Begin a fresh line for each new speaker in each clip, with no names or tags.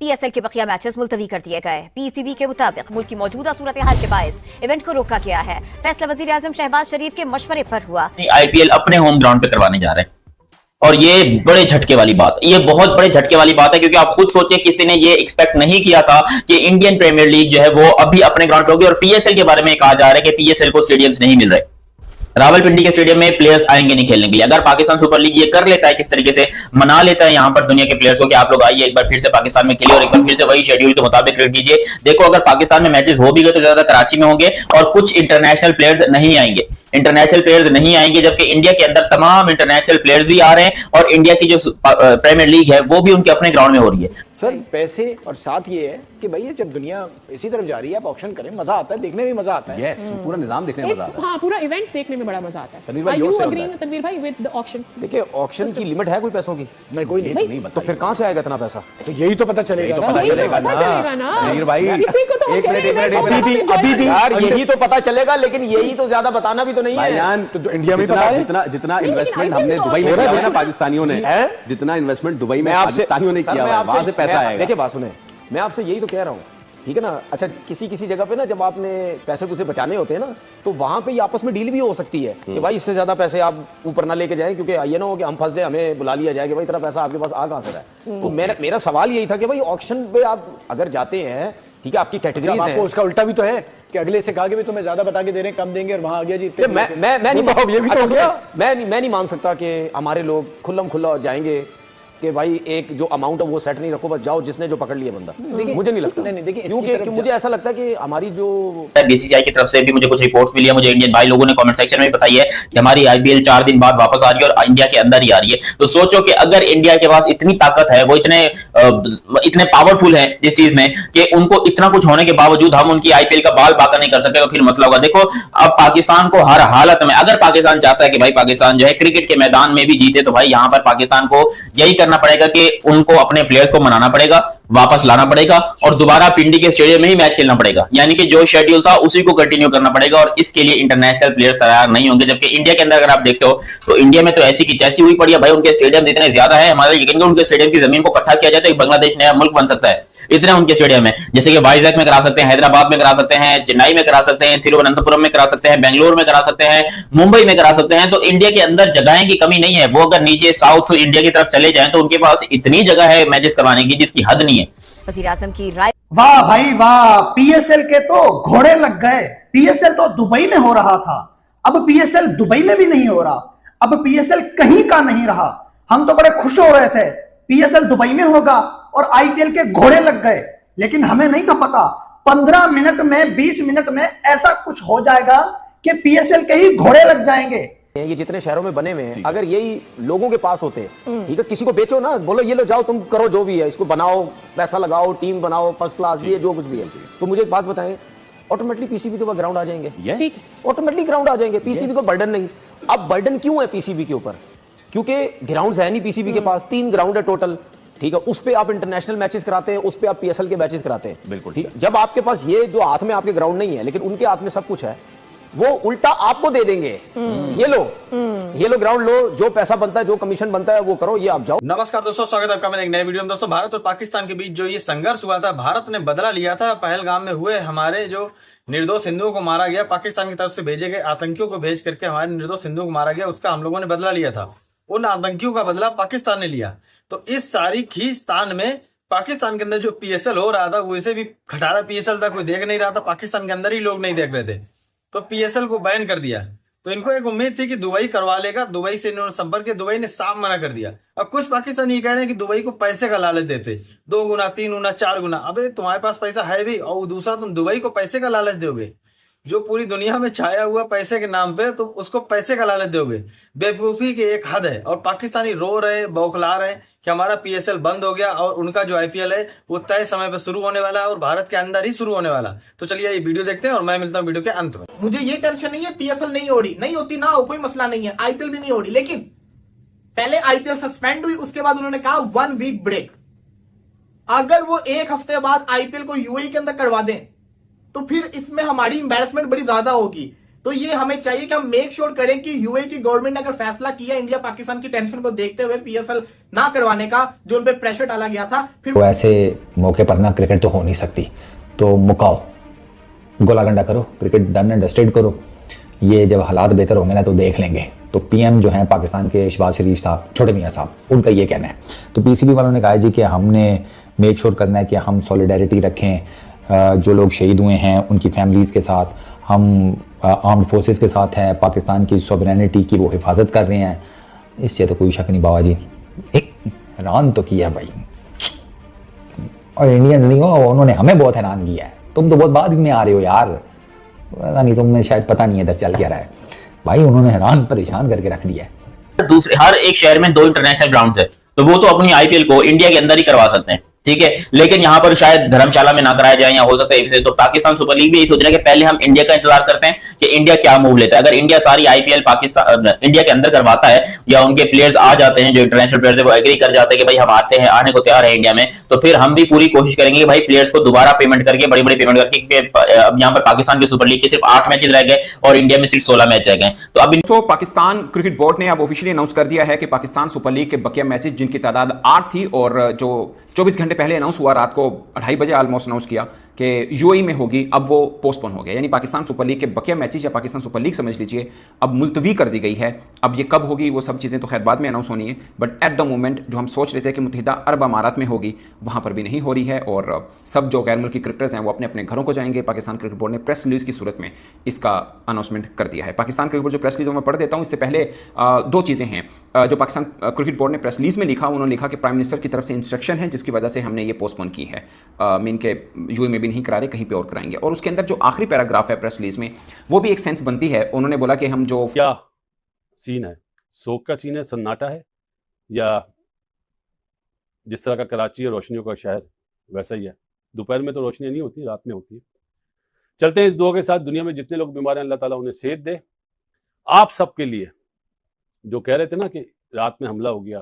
PSL के बकिया matches मुलतवी कर दिए गए। पीसीबी के मुताबिक मुल्क की मौजूदा सूरत हाल के बायस इवेंट को रोका गया है। फैसला वजीर आजम शहबाज शरीफ के मशवरे पर हुआ।
आईपीएल अपने होम ग्राउंड पे करवाने जा रहे हैं और ये बड़े झटके वाली बात, ये बहुत बड़े झटके वाली बात है, क्योंकि आप खुद सोचिए किसी ने ये एक्सपेक्ट नहीं किया था कि इंडियन प्रीमियर लीग जो है वो अभी अपने ग्राउंड पे होगी। और पीएसएल के बारे में कहा जा रहा है कि पीएसएल को स्टेडियम्स नहीं मिल रहे, रावलपिंडी के स्टेडियम में प्लेयर्स आएंगे नहीं खेलने के लिए। अगर पाकिस्तान सुपर लीग ये कर लेता है, किस तरीके से मना लेता है यहाँ पर दुनिया के प्लेयर्स को कि आप लोग आइए एक बार फिर से पाकिस्तान में खेलिए और एक बार फिर से वही शेड्यूल के मुताबिक क्रिकेट कीजिए। देखो, अगर पाकिस्तान में मैचेस हो भी गए तो ज्यादा कराची में होंगे और कुछ इंटरनेशनल प्लेयर्स नहीं आएंगे। इंटरनेशनल प्लेयर्स नहीं आएंगे, जबकि इंडिया के अंदर तमाम इंटरनेशनल प्लेयर्स भी आ रहे हैं और इंडिया की जो प्रीमियर लीग है वो भी उनके अपने ग्राउंड में हो रही है।
सर पैसे और साथ ये है कि भाई जब दुनिया इसी तरफ जा रही है, आप ऑक्शन करें, मजा आता है, देखने में मजा आता है।
यस, पूरा निजाम देखने में मजा आता है।
हाँ, पूरा इवेंट देखने में बड़ा मजा आता है।
तनवीर भाई, जोर से बताएं।
तनवीर भाई विद द ऑक्शन।
देखिए, ऑक्शन की लिमिट है कोई पैसों की?
नहीं, कोई नहीं।
तो फिर कहां से आएगा इतना पैसा? तो यही तो पता चलेगा
तो पता चलेगा ना तनवीर भाई।
किसी को तो
एक मिनट
अभी भी यार यही तो पता चलेगा, लेकिन यही तो ज्यादा बताना भी तो नहीं है।
तो इंडिया में जितना इन्वेस्टमेंट हमने दुबई में किया है ना पाकिस्तानियों ने, जितना इन्वेस्टमेंट दुबई में पाकिस्तानियों ने किया है, वहां से पैसा आएगा।
देखिए बात सुने, मैं आपसे यही तो कह रहा हूँ, ठीक है ना। अच्छा, किसी जगह पे ना जब आपने पैसे उसे बचाने होते हैं ना, तो वहां पे आपस में डील भी हो सकती है कि भाई इससे ज्यादा पैसे आप ऊपर ना लेके जाएं, क्योंकि ये ना हो कि हम फंस जाए, हमें बुला लिया जाए कि भाई इतना पैसा आपके पास आ कहां से रहा है। तो मेरा सवाल यही था कि भाई ऑक्शन पे आप अगर जाते हैं, ठीक है, आपकी कैटेगरीज है।
आपको उसका उल्टा भी तो है कि अगले से कहा कि तुम्हें ज्यादा बता के दे रहे हैं, कम देंगे, और वहां आ गया जी।
मैं नहीं मान सकता कि हमारे लोग खुल्लम खुल्ला जाएंगे कि भाई एक जो अमाउंट है वो सेट नहीं रखो, बस जाओ जिसने जो पकड़ लिया बंदा। मुझे नहीं लगता।
नहीं, देखिए,
क्योंकि मुझे ऐसा लगता है कि हमारी जो
बीसीसीआई की तरफ से भी मुझे कुछ रिपोर्ट्स मिली है, मुझे इंडियन भाई लोगों ने कमेंट सेक्शन में बताई है कि हमारी आईपीएल 4 दिन बाद वापस आ रही है और इंडिया के अंदर ही आ रही है। तो सोचो कि अगर इंडिया के पास इतनी ताकत है, वो इतने पावरफुल है इस चीज में कि उनको इतना कुछ होने के बावजूद हम उनकी आईपीएल का बाल बाका नहीं कर सके, तो फिर मसला होगा। देखो, अब पाकिस्तान को हर हालत में, अगर पाकिस्तान चाहता है कि भाई पाकिस्तान जो है क्रिकेट के मैदान में भी जीते, तो भाई यहाँ पर पाकिस्तान को यही करना पड़ेगा कि उनको अपने प्लेयर्स को मनाना पड़ेगा, वापस लाना पड़ेगा और दोबारा पिंडी के स्टेडियम में ही मैच खेलना पड़ेगा। यानी कि जो शेड्यूल था उसी को कंटिन्यू करना पड़ेगा और इसके लिए इंटरनेशनल प्लेयर तैयार नहीं होंगे। जबकि इंडिया के अंदर अगर आप देखते हो तो इंडिया में तो ऐसी की तैसी हुई पड़ी है भाई। उनके स्टेडियम इतने ज्यादा है, हमारा यकीन उनके स्टेडियम की जमीन को इकट्ठा किया जाए तो एक बांग्लादेश नया मुल्क बन सकता है। इतने उनके स्टेडियम है, जैसे कि वाइजैक में करा सकते हैं, हैदराबाद में करा सकते हैं, चेन्नई में करा सकते हैं, तिरुवनंतपुरम में करा सकते हैं, बेंगलुरु में करा सकते हैं, मुंबई में करा सकते हैं। तो इंडिया के अंदर जगहें की कमी नहीं है। वो अगर नीचे साउथ इंडिया की तरफ चले जाएं तो उनके पास इतनी जगह है मैचेस करवाने की जिसकी हद नहीं है।
वजीर आजम की राय।
वाह भाई वाह, पीएसएल के तो घोड़े लग गए। पीएसएल तो दुबई में हो रहा था, अब पीएसएल दुबई में भी नहीं हो रहा, अब पीएसएल कहीं का नहीं रहा। हम तो बड़े खुश हो रहे थे पीएसएल दुबई में होगा और आईपीएल के घोड़े लग गए, लेकिन हमें नहीं था पता 15 मिनट में 20 मिनट में ऐसा कुछ हो जाएगा कि पीएसएल के ही घोड़े लग जाएंगे।
ये जितने शहरों में बने हुए हैं, अगर यही लोगों के पास होते, ठीक है, किसी को बेचो ना, बोलो ये लो जाओ तुम करो जो भी है, इसको बनाओ, पैसा लगाओ, टीम बनाओ, फर्स्ट क्लास, ये जो कुछ भी है, तो मुझे एक बात बताएं, ऑटोमेटिकली पीसीबी के ऊपर ग्राउंड आ जाएंगे। ऑटोमेटिकली ग्राउंड आ जाएंगे, पीसीबी को बर्डन नहीं। अब बर्डन क्यों है पीसीबी के ऊपर? क्योंकि ग्राउंड है नहीं पीसीबी के पास, 3 ग्राउंड है टोटल, ठीक है, उस पे आप इंटरनेशनल मैचेस कराते हैं, उस पे आप पीएसएल के मैचेस कराते हैं, बिल्कुल ठीक। जब आपके पास ये जो हाथ में आपके ग्राउंड नहीं है, लेकिन उनके हाथ में सब कुछ है, वो उल्टा आपको दे देंगे, ये लो ग्राउंड लो, जो पैसा बनता है, जो कमीशन बनता है वो करो, ये आप जाओ।
नमस्कार दोस्तों, स्वागत है आपका मेरे एक नए वीडियो में। दोस्तों, भारत और पाकिस्तान के बीच जो ये संघर्ष हुआ था, भारत ने बदला लिया था। पहलगाम में हुए हमारे जो निर्दोष हिंदुओं को मारा गया, पाकिस्तान की तरफ से भेजे गए आतंकियों को भेज करके हमारे निर्दोष हिंदुओं को मारा गया, उसका हम लोगों ने बदला लिया था। उन आतंकियों का बदला पाकिस्तान ने लिया। तो इस सारी खींचतान में पाकिस्तान के अंदर जो पीएसएल हो रहा था, वो इसे भी खटारा पीएसएल था, कोई देख नहीं रहा था, पाकिस्तान के अंदर ही लोग नहीं देख रहे थे, तो पीएसएल को बैन कर दिया। तो इनको एक उम्मीद थी कि दुबई करवा लेगा, दुबई से इन्होंने संपर्क किया, दुबई ने साफ मना कर दिया। अब कुछ पाकिस्तानी ये कह रहे हैं कि दुबई को पैसे का लालच देते, 2 गुना 3 गुना 4 गुना। अबे तुम्हारे पास पैसा है भी, और दूसरा तुम दुबई को पैसे का लालच दोगे, जो पूरी दुनिया में छाया हुआ पैसे के नाम पे, तो उसको पैसे का लालच दोगे। बेवकूफी की एक हद है। और पाकिस्तानी रो रहे, बौखला रहे कि हमारा पीएसएल बंद हो गया और उनका जो आईपीएल है वो तय समय पर शुरू होने वाला है और भारत के अंदर ही शुरू होने वाला। तो चलिए ये वीडियो देखते हैं और मैं मिलता हूँ वीडियो के अंत में।
मुझे ये टेंशन नहीं है पीएसएल नहीं हो रही, नहीं होती ना हो, कोई मसला नहीं है, आईपीएल भी नहीं हो रही, लेकिन पहले आईपीएल सस्पेंड हुई, उसके बाद उन्होंने कहा 1 वीक ब्रेक। अगर वो 1 हफ्ते बाद आईपीएल को यूएई के अंदर करवा दें तो फिर इसमें हमारी एम्बैरेसमेंट बड़ी ज्यादा होगी। तो ये हमें चाहिए कि हम मेक श्योर करें कि यूएई की गवर्नमेंट ने अगर फैसला किया इंडिया पाकिस्तान की टेंशन को देखते हुए पीएसएल ना करवाने का, जो उन पे प्रेशर डाला गया था, फिर
तो ऐसे मौके पर ना क्रिकेट तो हो नहीं सकती, तो मुकाओ, गोला गंडा करो, क्रिकेट डन एंड डस्टेड करो। ये जब हालात बेहतर होंगे ना तो देख लेंगे। तो पीएम जो हैं पाकिस्तान के शहबाज शरीफ साहब, छोटे मियाँ साहब, उनका ये कहना है। तो पीसीबी वालों ने कहा जी कि हमने मेक श्योर करना है कि हम सॉलिडारिटी रखें, जो लोग शहीद हुए हैं उनकी फैमिलीज़ के साथ, हम आर्म्ड फोर्सेस के साथ हैं, पाकिस्तान की सॉवरेनिटी की वो हिफाजत कर रहे हैं। इससे तो कोई शक नहीं बाबा जी, एक हैरान तो किया भाई, और इंडियंस नहीं हो, उन्होंने हमें बहुत हैरान किया है। तुम तो बहुत बाद में आ रहे हो यार, पता नहीं, तुम्हें शायद पता नहीं है इधर चल क्या रहा है भाई, उन्होंने हैरान परेशान करके रख दिया है।
दूसरे हर एक शहर में 2 इंटरनेशनल ग्राउंड है, तो वो तो अपनी आईपीएल को इंडिया के अंदर ही करवा सकते हैं, ठीक है, लेकिन यहाँ पर शायद धर्मशाला में ना कराया जाए, या हो सकता है। तो पाकिस्तान सुपर लीग भी यही सोच रहा है कि पहले हम इंडिया का इंतजार करते हैं कि इंडिया क्या मूव लेता है। अगर इंडिया सारी आईपीएल पाकिस्तान इंडिया के अंदर करवाता है, या उनके प्लेयर्स आ जाते हैं, जो इंटरनेशनल प्लेयर्स है वो एग्री कर जाते हैं कि भाई हम आते हैं, आने को तैयार है इंडिया में, तो फिर हम भी पूरी कोशिश करेंगे कि भाई प्लेयर्स को दोबारा पेमेंट करके, बड़ी बड़ी पेमेंट करके, अब यहाँ पर पाकिस्तान की सुपर लीग के सिर्फ 8 मैचेस रह गए और इंडिया में सिर्फ 16 मैच रह गए। तो अब
तो पाकिस्तान क्रिकेट बोर्ड ने अब ऑफिशियली अनाउंस कर दिया है कि पाकिस्तान सुपर लीग के बकिया मैचेस, जिनकी तादाद 8 थी और जो 24 घंटे पहले अनाउंस हुआ, रात को 2:30 बजे ऑलमोस्ट अनाउंस किया कि यूएई में होगी, अब वो पोस्टपोन हो गया। यानी पाकिस्तान सुपर लीग के बकिया मैचेस, या पाकिस्तान सुपर लीग समझ लीजिए, अब मुलतवी कर दी गई है। अब ये कब होगी वो सब चीज़ें तो खैर बाद में अनाउंस होनी है, बट एट द मोमेंट जो हम सोच रहे थे कि मुत्तहिदा अरब अमारात में होगी, वहाँ पर भी नहीं हो रही है। और सब जो गैर मुल्की क्रिकेटर्स हैं वो अपने अपने घरों को जाएंगे। पाकिस्तान क्रिकेट बोर्ड ने प्रेस रिलीज की सूरत में इसका अनाउंसमेंट कर दिया है। पाकिस्तान क्रिकेट बोर्ड जो प्रेस रिलीज मैं पढ़ देता हूँ, इससे पहले 2 चीज़ें हैं जो पाकिस्तान क्रिकेट बोर्ड ने प्रेस रिलीज में लिखा। उन्होंने लिखा कि प्राइम मिनिस्टर की तरफ से इंस्ट्रक्शन है, जिसकी वजह से हमने ये पोस्टपोन की है, मीन के यूएई में भी नहीं करा रहे, कहीं पे और कराएंगे। और उसके अंदर जो आखिरी पैराग्राफ है प्रेस रिलीज में, वो भी एक सेंस बनती है। उन्होंने बोला कि हम जो
क्या सीन है, शोक का सीन है, सन्नाटा है, या जिस तरह का कराची और रोशनियों का शहर वैसा ही है। दोपहर में तो रोशनियां नहीं होती, रात में होती है। चलते हैं इस दुआ के साथ, दुनिया में जितने लोग बीमार हैं अल्लाह ताला उन्हें सेहत दे। आप सबके लिए जो कह रहे थे ना कि रात में हमला हो गया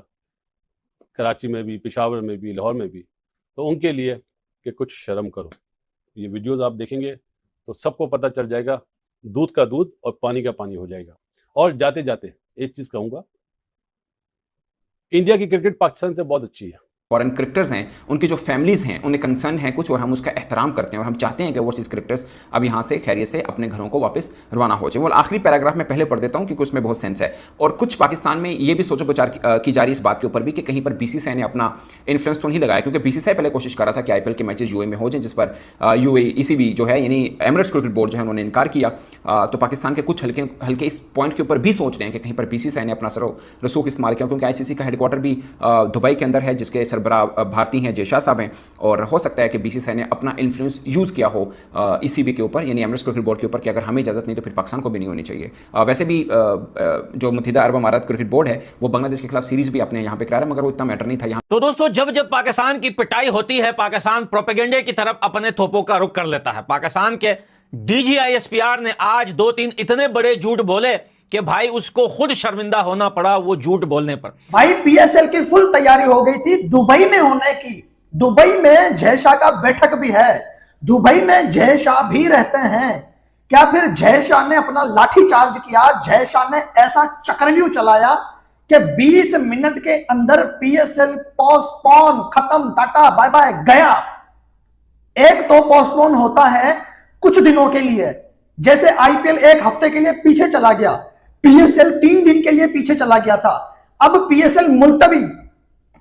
कराची में भी, पेशावर में भी, लाहौर में भी, तो उनके लिए कि कुछ शर्म करो। ये वीडियोस आप देखेंगे तो सबको पता चल जाएगा, दूध का दूध और पानी का पानी हो जाएगा। और जाते जाते एक चीज़ कहूँगा, इंडिया की क्रिकेट पाकिस्तान से बहुत अच्छी है।
फॉरेन क्रिकेटर्स हैं, उनकी जो फैमिलीज़ हैं, उन्हें कंसर्न है कुछ, और हम उसका एहतराम करते हैं और हम चाहते हैं कि ओवरसीज़ क्रिकेटर्स अब यहाँ से खैरियत से अपने घरों को वापस रवाना हो जाए। वो आखिरी पैराग्राफ में पहले पढ़ देता हूँ क्योंकि उसमें बहुत सेंस है। और कुछ पाकिस्तान में ये भी सोचो विचार की जा रही इस बात के ऊपर भी कि कहीं पर बीसीसीआई ने अपना इन्फ्लुएंस तो नहीं लगाया, क्योंकि बीसीसीआई पहले कोशिश कर रहा था कि आईपीएल के मैचेस यूएई में हो जाए, जिस पर यूएई ईसीबी जो है यानी एमिरेट्स क्रिकेट बोर्ड जो है उन्होंने इनकार किया। तो पाकिस्तान के कुछ हल्के इस पॉइंट के ऊपर भी सोच रहे हैं कि कहीं पर बीसीसीआई ने अपना रसूख इस्तेमाल किया, क्योंकि आईसीसी का हेडक्वार्टर भी दुबई के अंदर है, जिसके सरबराह भारतीय हैं जय शाह साहब हैं, और हो सकता है कि बीसीसीआई ने अपना इन्फ्लुएंस यूज किया हो ईसीबी के ऊपर, यानी एमिरेट्स क्रिकेट बोर्ड के ऊपर, कि अगर हमें इजाजत नहीं तो फिर पाकिस्तान को भी नहीं होनी चाहिए। वैसे भी जो मुत्तहिदा अरब अमारात क्रिकेट बोर्ड है वो बांग्लादेश के खिलाफ सीरीज भी अपने यहाँ पे करा रहा है, मगर वो इतना मैटर नहीं था यहाँ।
तो दोस्तों, जब जब पाकिस्तान की पिटाई होती है, पाकिस्तान प्रोपेगेंडे की तरफ अपने थोपों का रुख कर लेता है। पाकिस्तान के डीजीआईएसपीआर ने आज 2-3 इतने बड़े झूठ बोले कि भाई उसको खुद शर्मिंदा होना पड़ा वो झूठ बोलने पर।
भाई पीएसएल की फुल तैयारी हो गई थी दुबई में होने की। दुबई में जय शाह का बैठक भी है, दुबई में जय शाह भी रहते हैं। क्या फिर जय शाह ने अपना लाठी चार्ज किया? जय शाह ने ऐसा चक्रव्यूह चलाया कि 20 मिनट के अंदर पीएसएल पोस्टपोन, खत्म, टाटा बाय बाय, गया। एक तो पोस्टपोन होता है कुछ दिनों के लिए, जैसे आईपीएल 1 हफ्ते के लिए पीछे चला गया, पीएसएल 3 दिन के लिए पीछे चला गया था। अब पीएसएल मुलतवी,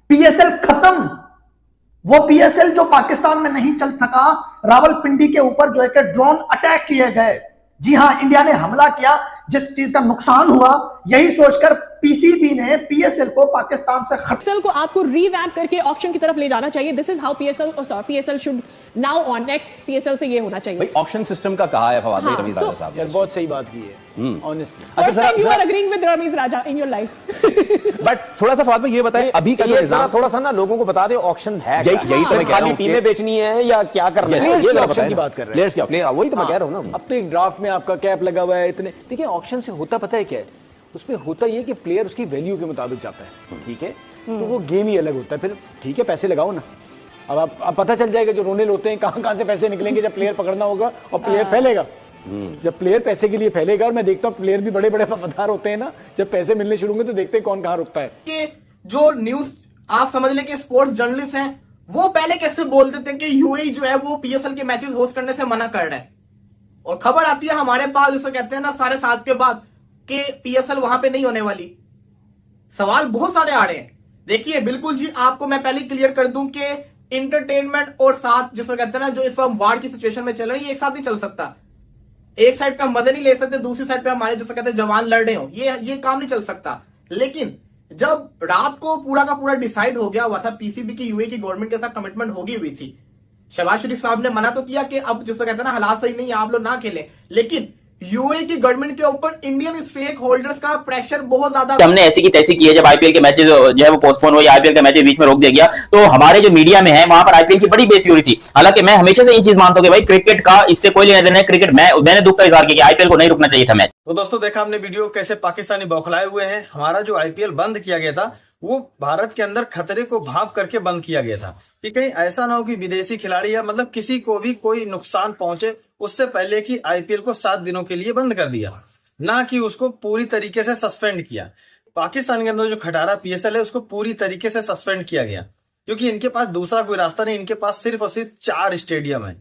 पीएसएल खत्म। वो पीएसएल जो पाकिस्तान में नहीं चल सका, रावलपिंडी के ऊपर जो है कि ड्रोन अटैक किए गए। जी हां, इंडिया ने हमला किया, जिस चीज का नुकसान हुआ, यही सोचकर पीसीबी ने पीएसएल को पाकिस्तान से
पीएसएल को आपको रीवैम्प करके ऑक्शन की तरफ ले जाना चाहिए। This is how PSL should now on. Next PSL से ये होना चाहिए।
भाई ऑक्शन सिस्टम का कहा है फवाद भाई रमीज राजा साहब ने,
बहुत सही बात की है ऑनेस्टली।
अच्छा sir, you are agreeing with Ramiz Raja in your life.
But थोड़ा सा फवाद भाई ये बताएं, अभी का जो निजाम,
थोड़ा सा ना लोगों को बता दे ऑक्शन है,
यही तो मैं कह रहा हूं,
टीमें बेचनी है या क्या करना है, ये
ऑक्शन की बात कर रहे हैं।
वही तो मैं कह रहा हूं ना।
अपने ड्राफ्ट में आपका कैप लगा हुआ है इतने। देखिए ऑक्शन से होता पता है क्या है, उसमें होता ये कि प्लेयर उसकी वैल्यू के मुताबिक जाता है, ठीक है, तो वो गेम ही अलग होता है। फिर ठीक है, पैसे लगाओ ना। अब आप पता चल जाएगा जो रोने होते हैं कहां से पैसे निकलेंगे जब प्लेयर पकड़ना होगा और प्लेयर फैलेगा। जब प्लेयर पैसे के लिए फैलेगा, और मैं देखता हूँ प्लेयर भी बड़े बड़े वफादार होते हैं ना, जब पैसे मिलने शुरू होंगे तो देखते हैं कौन कहाँ रुकता है।
कि जो न्यूज आप समझ लें कि स्पोर्ट्स जर्नलिस्ट हैं, वो पहले कैसे बोल देते हैं कि यूएई जो है वो पीएसएल के मैचेस होस्ट करने से मना कर रहा है, और खबर आती है हमारे पास, जिसे कहते हैं ना 7:30 के बाद, कि पीएसएल वहां पे नहीं होने वाली। सवाल बहुत सारे आ रहे हैं। देखिए बिल्कुल जी, आपको मैं पहले क्लियर कर दूं कि इंटरटेनमेंट और साथ जिसे कहते हैं ना, जो इस वक्त वार की सिचुएशन में चल रही है, एक साथ नहीं चल सकता। एक साइड का मजे नहीं ले सकते, दूसरी साइड पे हमारे जिसे कहते हैं जवान लड़ रहे हो, ये काम नहीं चल सकता। लेकिन जब रात को पूरा का पूरा डिसाइड हो गया हुआ था, पीसीबी की यूएई की गवर्नमेंट के साथ कमिटमेंट होगी हुई थी, शहबाज शरीफ साहब ने मना तो किया कि अब जिसे कहते हैं ना हालात सही नहीं है, आप लोग ना खेलें, लेकिन यूएई की गवर्नमेंट के ऊपर इंडियन स्टेक होल्डर्स का प्रेशर बहुत ज्यादा।
हमने ऐसी की तैसी की है, जब आईपीएल के मैचेस जो है वो पोस्टपोन हुए, आईपीएल के मैचेस बीच में रोक दिया गया, तो हमारे जो मीडिया में है वहां पर आईपीएल की बड़ी बेइज्जती हो रही थी। हालांकि मैं हमेशा से ये चीज मानता हूं कि भाई क्रिकेट का इससे कोई लेना देना है, क्रिकेट मैंने दुख का इजहार किया कि आईपीएल को नहीं रुकना चाहिए था मैच।
तो दोस्तों देखा हमने वीडियो कैसे पाकिस्तानी बौखलाए हुए हैं। हमारा जो आईपीएल बंद किया गया था वो भारत के अंदर खतरे को भांप करके बंद किया गया था कि कहीं ऐसा ना हो कि विदेशी खिलाड़ी या मतलब किसी को भी कोई नुकसान पहुंचे, उससे पहले कि आईपीएल को 7 दिनों के लिए बंद कर दिया, ना कि उसको पूरी तरीके से सस्पेंड किया। पाकिस्तान के अंदर जो खटारा पीएसएल है उसको पूरी तरीके से सस्पेंड किया गया, क्योंकि इनके पास दूसरा कोई रास्ता नहीं। इनके पास सिर्फ और सिर्फ 4 स्टेडियम है,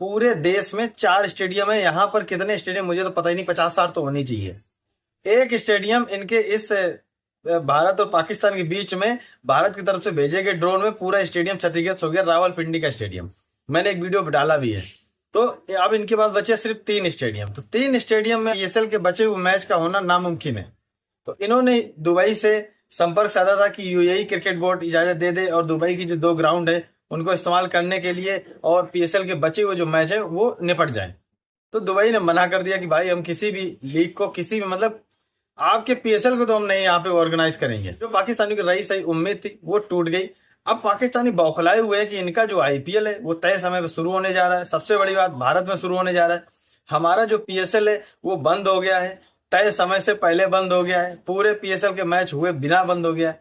पूरे देश में 4 स्टेडियम है। यहाँ पर कितने स्टेडियम मुझे तो पता ही नहीं, 50-60 तो होनी चाहिए। एक स्टेडियम इनके इस भारत और पाकिस्तान के बीच में भारत की तरफ से भेजे गए ड्रोन में पूरा स्टेडियम क्षतिग्रस्त हो गया, रावलपिंडी का स्टेडियम। मैंने एक वीडियो डाला भी है। तो अब इनके पास बचे सिर्फ 3 स्टेडियम। तो 3 स्टेडियम में पीएसएल के बचे हुए मैच का होना नामुमकिन है। तो इन्होंने दुबई से संपर्क साधा था कि यूएई क्रिकेट बोर्ड इजाजत दे दे और दुबई की जो 2 ग्राउंड है उनको इस्तेमाल करने के लिए, और पीएसएल के बचे हुए जो मैच है वो निपट जाए। तो दुबई ने मना कर दिया कि भाई हम किसी भी लीग को, किसी भी मतलब आपके पीएसएल को तो हम नहीं यहाँ पे ऑर्गेनाइज करेंगे। जो पाकिस्तानी की रही सही उम्मीद थी वो टूट गई। अब पाकिस्तानी बौखलाए हुए हैं कि इनका जो आईपीएल है वो तय समय पे शुरू होने जा रहा है। सबसे बड़ी बात, भारत में शुरू होने जा रहा है। हमारा जो पीएसएल है वो बंद हो गया है, तय समय से पहले बंद हो गया है। पूरे पीएसएल के मैच हुए बिना बंद हो गया है।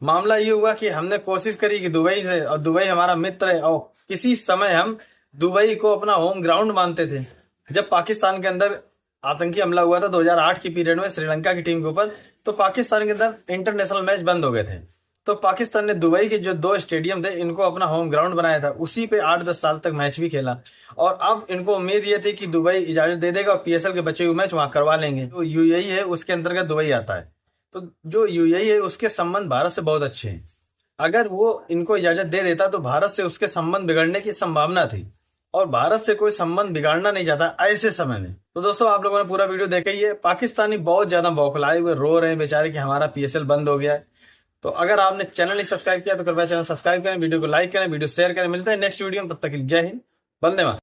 मामला ये हुआ कि हमने कोशिश करी कि दुबई से, और दुबई हमारा मित्र है और किसी समय हम दुबई को अपना होम ग्राउंड मानते थे। जब पाकिस्तान के अंदर आतंकी हमला हुआ था 2008 की पीरियड में श्रीलंका की टीम के ऊपर, तो पाकिस्तान के अंदर इंटरनेशनल मैच बंद हो गए थे। तो पाकिस्तान ने दुबई के जो 2 स्टेडियम थे इनको अपना होम ग्राउंड बनाया था, उसी पे 8-10 साल तक मैच भी खेला। और अब इनको उम्मीद ये थी कि दुबई इजाजत दे देगा और पीएसएल के बचे हुए मैच वहां करवा लेंगे। तो यूएई है उसके अंतर्गत दुबई आता है। तो जो यूएई है उसके संबंध भारत से बहुत अच्छे हैं। अगर वो इनको इजाजत दे देता तो भारत से उसके संबंध बिगड़ने की संभावना थी, और भारत से कोई संबंध बिगाड़ना नहीं चाहता ऐसे समय में। तो दोस्तों आप लोगों ने पूरा वीडियो देखा ही है। पाकिस्तानी बहुत ज्यादा बौखलाए हुए रो रहे हैं बेचारे कि हमारा पीएसएल बंद हो गया है। तो अगर आपने चैनल नहीं सब्सक्राइब किया तो कृपया चैनल सब्सक्राइब करें, वीडियो को लाइक करें, वीडियो शेयर करें। मिलते हैं नेक्स्ट वीडियो में, तब तक के लिए जय हिंद, वंदे मातरम।